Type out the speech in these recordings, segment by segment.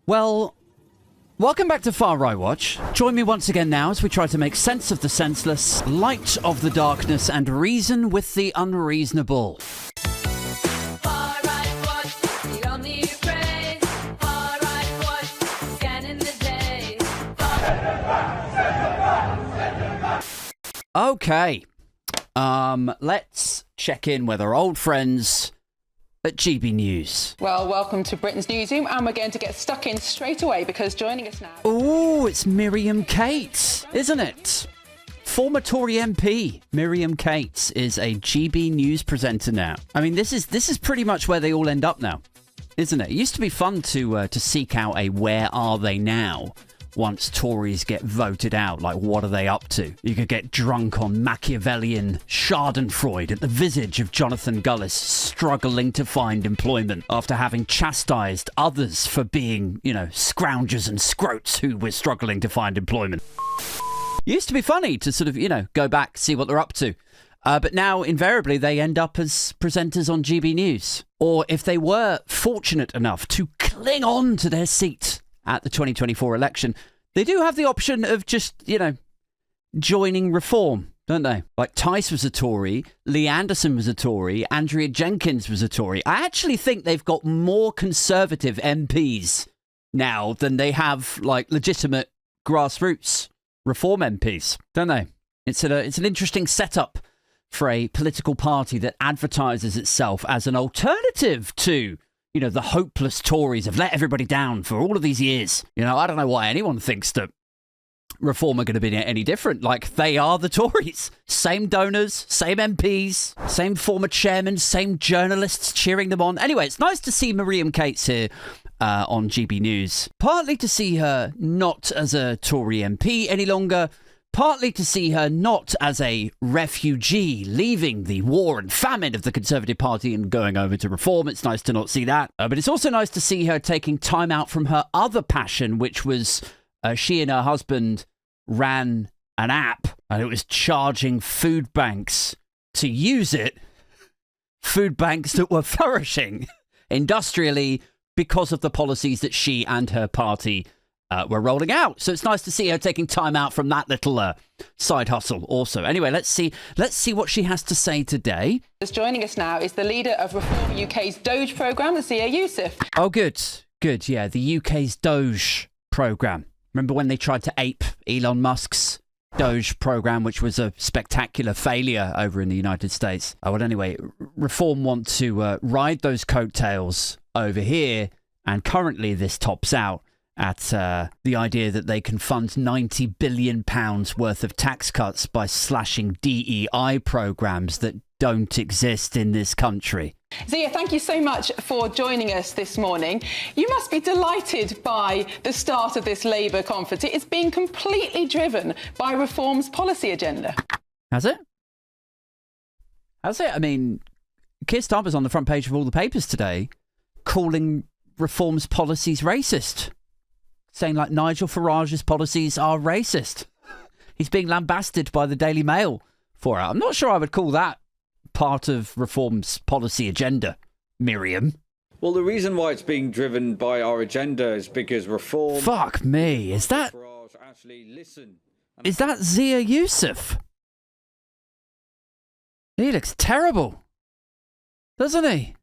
Well, welcome back to Far Right Watch. Join me once again now as we try to make sense of the senseless, light of the darkness, and reason with the unreasonable. Far Right Watch, the only phrase. Far Right Watch, scanning the days. Okay. Let's check in with our old friends at GB News. Well, welcome to Britain's Newsroom, and we're going to get stuck in straight away because joining us now... Oh, it's Mirium Cates, isn't it? Former Tory MP Miriam Cates is a GB News presenter now. I mean, this is pretty much where they all end up now, isn't it? It used to be fun to seek out a where are they now once Tories get voted out. Like, what are they up to? You could get drunk on Machiavellian schadenfreude at the visage of Jonathan Gullis struggling to find employment after having chastised others for being, scroungers and scroats who were struggling to find employment. Used to be funny to sort of, go back, see what they're up to. But now, invariably, they end up as presenters on GB News. Or if they were fortunate enough to cling on to their seat at the 2024 election, they do have the option of just, joining Reform, don't they? Like Tice was a Tory, Lee Anderson was a Tory, Andrea Jenkins was a Tory. I actually think they've got more Conservative MPs now than they have, legitimate grassroots Reform MPs, don't they? It's an interesting setup for a political party that advertises itself as an alternative to the hopeless Tories have let everybody down for all of these years. I don't know why anyone thinks that Reform are going to be any different. Like, they are the Tories. Same donors, same MPs, same former chairmen, same journalists cheering them on. Anyway, it's nice to see Miriam Cates here on GB News. Partly to see her not as a Tory MP any longer, partly to see her not as a refugee leaving the war and famine of the Conservative Party and going over to Reform. It's nice to not see that. But it's also nice to see her taking time out from her other passion, which was she and her husband ran an app, and it was charging food banks to use it. Food banks that were flourishing industrially because of the policies that she and her party were rolling out. So it's nice to see her taking time out from that little side hustle also. Anyway, let's see what she has to say today. Just joining us now is the leader of Reform UK's Doge programme, Zia Yusuf. Oh, good. Yeah, the UK's Doge programme. Remember when they tried to ape Elon Musk's Doge programme, which was a spectacular failure over in the United States? Oh, well, anyway, Reform want to ride those coattails over here, and currently this tops out at the idea that they can fund £90 billion worth of tax cuts by slashing DEI programmes that don't exist in this country. Zia, thank you so much for joining us this morning. You must be delighted by the start of this Labour conference. It is being completely driven by Reform's policy agenda. Has it? I mean, Keir Starmer's on the front page of all the papers today calling Reform's policies racist, saying like Nigel Farage's policies are racist. He's being lambasted by the Daily Mail for it. I'm not sure I would call that part of Reform's policy agenda, Miriam. Well, the reason why it's being driven by our agenda is because Reform... Fuck me, is that Zia Yusuf? He looks terrible, doesn't he?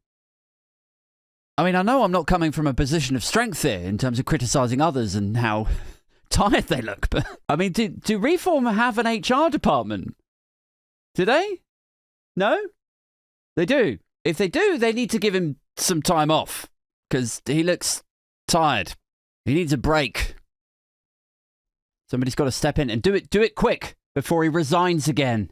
I mean, I know I'm not coming from a position of strength here in terms of criticising others and how tired they look, but I mean, do Reform have an HR department? Do they? No? They do. If they do, they need to give him some time off because he looks tired. He needs a break. Somebody's got to step in and do it quick before he resigns again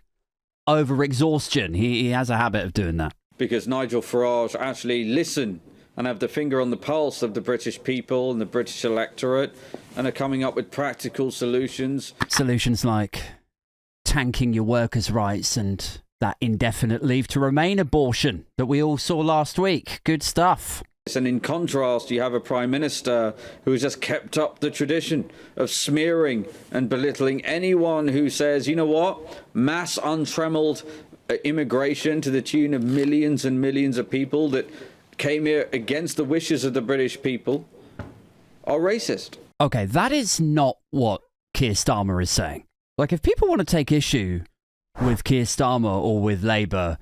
over exhaustion. He has a habit of doing that. Because Nigel Farage actually listen and have the finger on the pulse of the British people and the British electorate and are coming up with practical solutions. Solutions like tanking your workers' rights and that indefinite leave to remain abortion that we all saw last week. Good stuff. And in contrast, you have a Prime Minister who has just kept up the tradition of smearing and belittling anyone who says, you know what, mass untrammeled immigration to the tune of millions and millions of people that came here against the wishes of the British people. are racist. Okay, that is not what Keir Starmer is saying. Like, if people want to take issue with Keir Starmer or with Labour,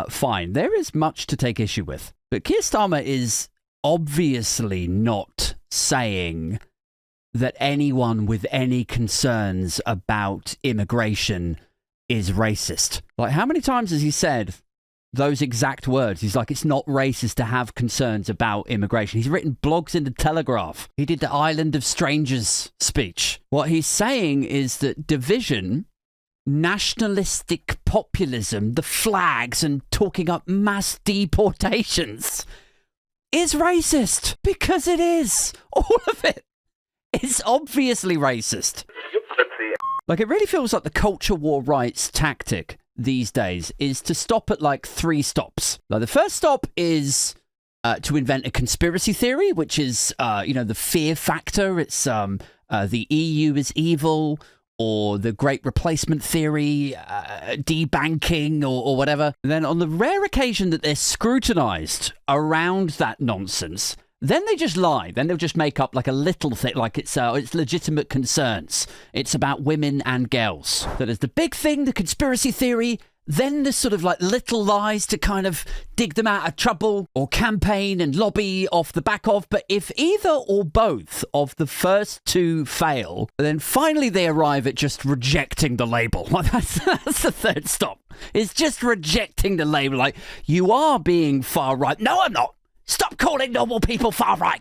fine. There is much to take issue with. But Keir Starmer is obviously not saying that anyone with any concerns about immigration is racist. Like, how many times has he said those exact words? He's like, it's not racist to have concerns about immigration. He's written blogs in the Telegraph. He did the Island of Strangers speech. What he's saying is that division, nationalistic populism, the flags, and talking up mass deportations is racist. Because it is. All of it. It's obviously racist. Like, it really feels like the culture war rights tactic these days is to stop at like 3 stops. Like, the first stop is to invent a conspiracy theory, which is, the fear factor. It's the EU is evil, or the great replacement theory, debanking, or whatever. And then on the rare occasion that they're scrutinized around that nonsense, then they just lie. Then they'll just make up like a little thing, like it's legitimate concerns. It's about women and girls. So there's the big thing, the conspiracy theory. Then there's sort of like little lies to kind of dig them out of trouble or campaign and lobby off the back of. But if either or both of the first 2 fail, then finally they arrive at just rejecting the label. Like, that's the third stop. It's just rejecting the label. Like, you are being far right. No, I'm not. Stop calling normal people far right.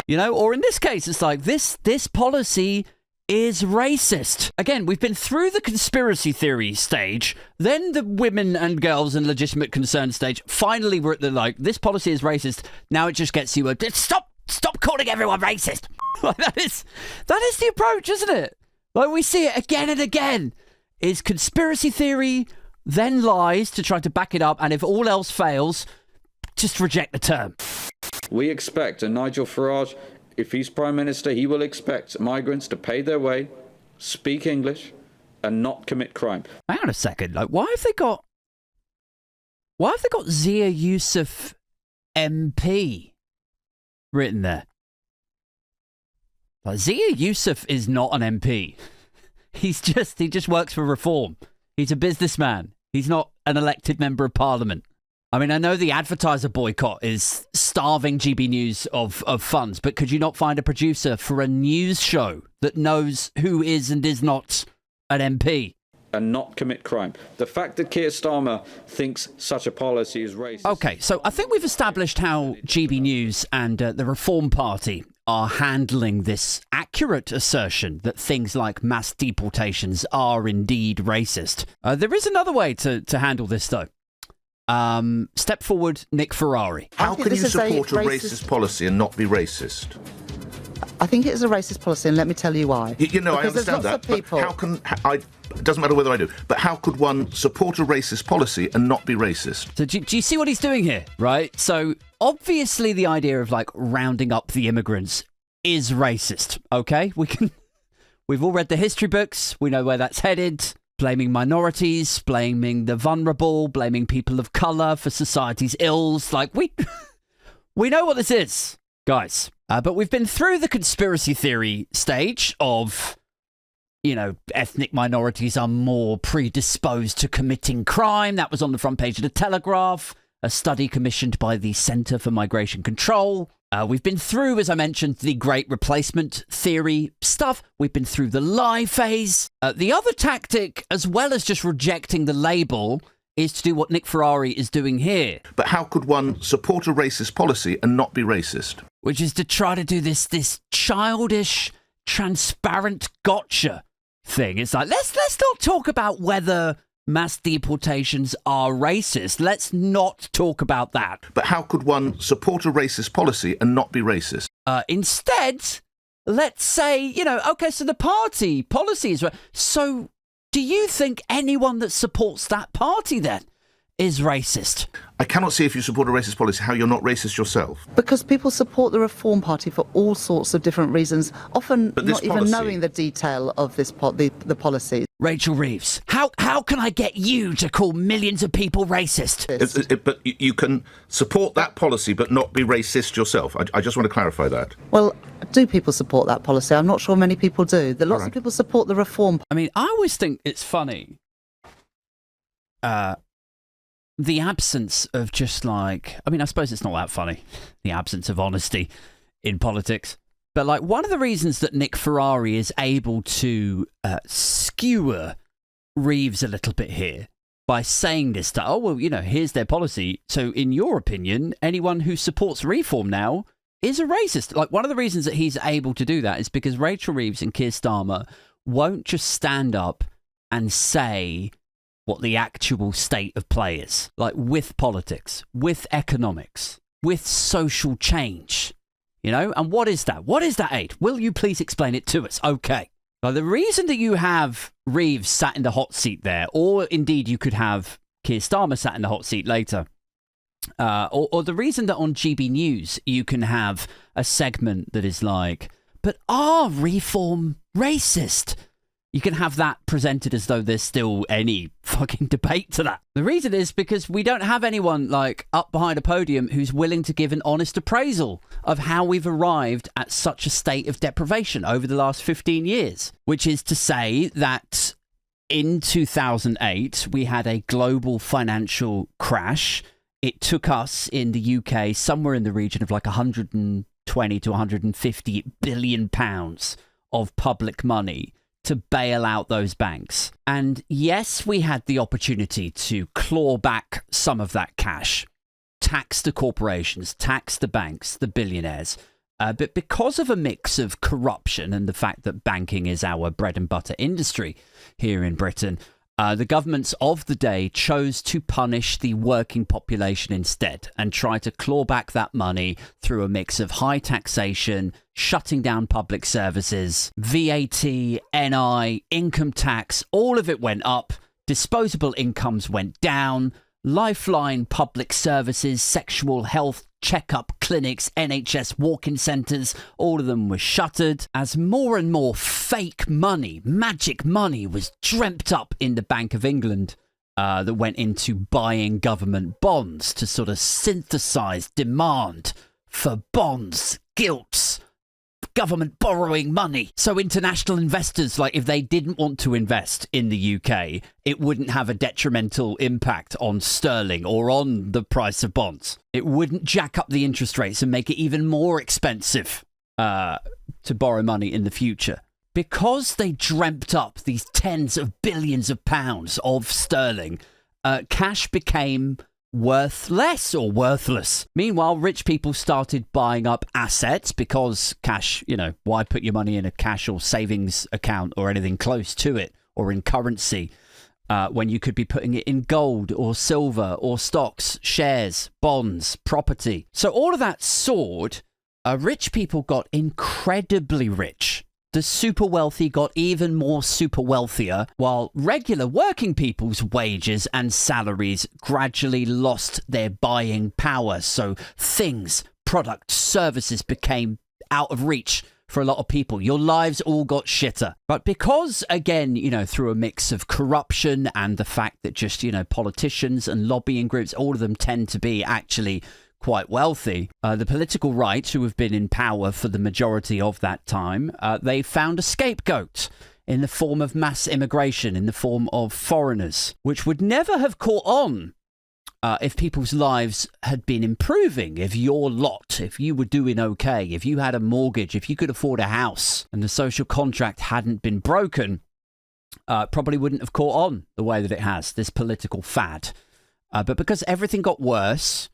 Or in this case, it's like this policy is racist. Again, we've been through the conspiracy theory stage, then the women and girls and legitimate concern stage. Finally, we're at the this policy is racist. Now it just gets you stop calling everyone racist. Like, that is the approach, isn't it? Like, we see it again and again. Is conspiracy theory, then lies to try to back it up, and if all else fails, just reject the term. We expect, and Nigel Farage, if he's Prime Minister, he will expect migrants to pay their way, speak English, and not commit crime. Hang on a second. Like, why have they got Zia Yusuf MP written there? Like, Zia Yusuf is not an MP. He just works for Reform. He's a businessman. He's not an elected member of parliament. I mean, I know the advertiser boycott is starving GB News of funds, but could you not find a producer for a news show that knows who is and is not an MP? And not commit crime. The fact that Keir Starmer thinks such a policy is racist. Okay, so I think we've established how GB News and the Reform Party are handling this accurate assertion that things like mass deportations are indeed racist. There is another way to handle this, though. Step forward, Nick Ferrari. How can you support a racist policy and not be racist? I think it is a racist policy, and let me tell you why. I understand that, but how can... it doesn't matter whether I do, but how could one support a racist policy and not be racist? So do you see what he's doing here, right? So obviously the idea of rounding up the immigrants is racist, okay? We've all read the history books. We know where that's headed. Blaming minorities, blaming the vulnerable, blaming people of colour for society's ills. We know what this is, guys. But we've been through the conspiracy theory stage of, ethnic minorities are more predisposed to committing crime. That was on the front page of the Telegraph, a study commissioned by the Centre for Migration Control. We've been through, as I mentioned, the great replacement theory stuff. We've been through the lie phase. The other tactic, as well as just rejecting the label, is to do what Nick Ferrari is doing here. But how could one support a racist policy and not be racist? Which is to try to do this childish, transparent gotcha thing. It's like, let's not talk about whether mass deportations are racist. Let's not talk about that. But how could one support a racist policy and not be racist? Instead, let's say, okay, so the party policy is right. So do you think anyone that supports that party then is racist? I cannot see, if you support a racist policy, how you're not racist yourself. Because people support the Reform Party for all sorts of different reasons, often not even policy, knowing the detail of this the policy. Rachel Reeves, how can I get you to call millions of people racist? But you can support that policy but not be racist yourself. I just want to clarify that. Well, do people support that policy? I'm not sure many people do. Lots of people support the reform. I mean, I always think it's funny. The absence of just like, I mean, I suppose it's not that funny, the absence of honesty in politics. But like one of the reasons that Nick Ferrari is able to skewer Reeves a little bit here by saying this stuff, oh, well, you know, here's their policy. So in your opinion, anyone who supports reform now is a racist. Like one of the reasons that he's able to do that is because Rachel Reeves and Keir Starmer won't just stand up and say what the actual state of play is, like with politics, with economics, with social change. You know, and what is that? What is that, Aid? Will you please explain it to us? Okay. Now, the reason that you have Reeves sat in the hot seat there, or indeed you could have Keir Starmer sat in the hot seat later, or the reason that on GB News you can have a segment that is like, but are reform racist? You can have that presented as though there's still any fucking debate to that. The reason is because we don't have anyone like up behind a podium who's willing to give an honest appraisal of how we've arrived at such a state of deprivation over the last 15 years, which is to say that in 2008, we had a global financial crash. It took us in the UK somewhere in the region of like 120 to 150 billion pounds of public money to bail out those banks. And yes, we had the opportunity to claw back some of that cash, tax the corporations, tax the banks, the billionaires. But because of a mix of corruption and the fact that banking is our bread and butter industry here in Britain, the governments of the day chose to punish the working population instead and try to claw back that money through a mix of high taxation, shutting down public services, VAT, NI, income tax, all of it went up, disposable incomes went down, lifeline public services, sexual health checkup clinics, NHS walk-in centres, all of them were shuttered as more and more fake money, magic money was dreamt up in the Bank of England that went into buying government bonds to sort of synthesise demand for bonds, gilts, government borrowing money. So international investors, like if they didn't want to invest in the UK, it wouldn't have a detrimental impact on sterling or on the price of bonds. It wouldn't jack up the interest rates and make it even more expensive to borrow money in the future. Because they dreamt up these tens of billions of pounds of sterling, cash became worth less or worthless. Meanwhile, rich people started buying up assets because cash, you know, why put your money in a cash or savings account or anything close to it or in currency when you could be putting it in gold or silver or stocks, shares, bonds, property. So all of that soared. Rich people got incredibly rich. The super wealthy got even more super wealthier, while regular working people's wages and salaries gradually lost their buying power. So things, products, services became out of reach for a lot of people. Your lives all got shitter. But because, again, you know, through a mix of corruption and the fact that just, you know, politicians and lobbying groups, all of them tend to be actually quite wealthy, the political right, who have been in power for the majority of that time, they found a scapegoat in the form of mass immigration, in the form of foreigners, which would never have caught on if people's lives had been improving, if your lot, if you were doing okay, if you had a mortgage, if you could afford a house and the social contract hadn't been broken, probably wouldn't have caught on the way that it has, this political fad. But because everything got worse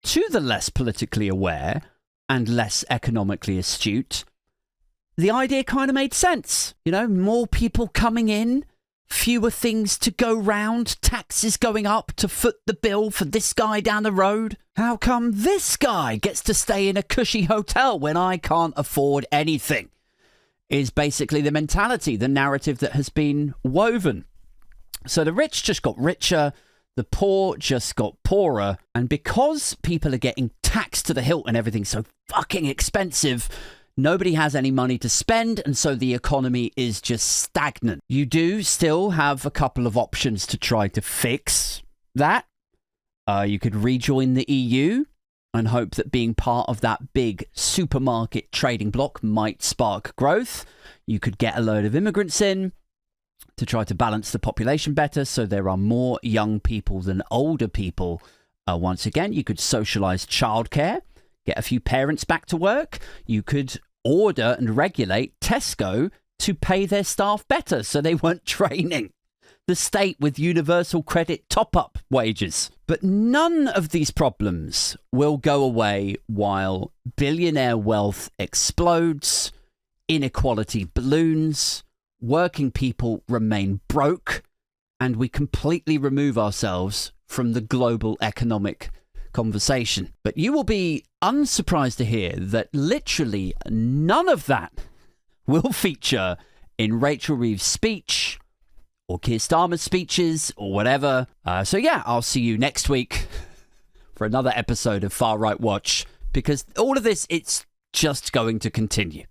to the less politically aware and less economically astute, the idea kind of made sense. You know, more people coming in, fewer things to go round, taxes going up to foot the bill for this guy down the road. How come this guy gets to stay in a cushy hotel when I can't afford anything? Is basically the mentality, the narrative that has been woven. So the rich just got richer, the poor just got poorer, and because people are getting taxed to the hilt and everything's so fucking expensive, Nobody has any money to spend, and so the economy is just stagnant. You do still have a couple of options to try to fix that. You could rejoin the EU and hope that being part of that big supermarket trading bloc might spark growth. You could get a load of immigrants in to try to balance the population better, so there are more young people than older people. Once again, you could socialise childcare, get a few parents back to work. You could order and regulate Tesco to pay their staff better so they weren't training the state with universal credit top-up wages. But none of these problems will go away while billionaire wealth explodes, inequality balloons, working people remain broke, and we completely remove ourselves from the global economic conversation. But you will be unsurprised to hear that literally none of that will feature in Rachel Reeves' speech or Keir Starmer's speeches or whatever. So yeah, I'll see you next week for another episode of Far Right Watch, because all of this, it's just going to continue.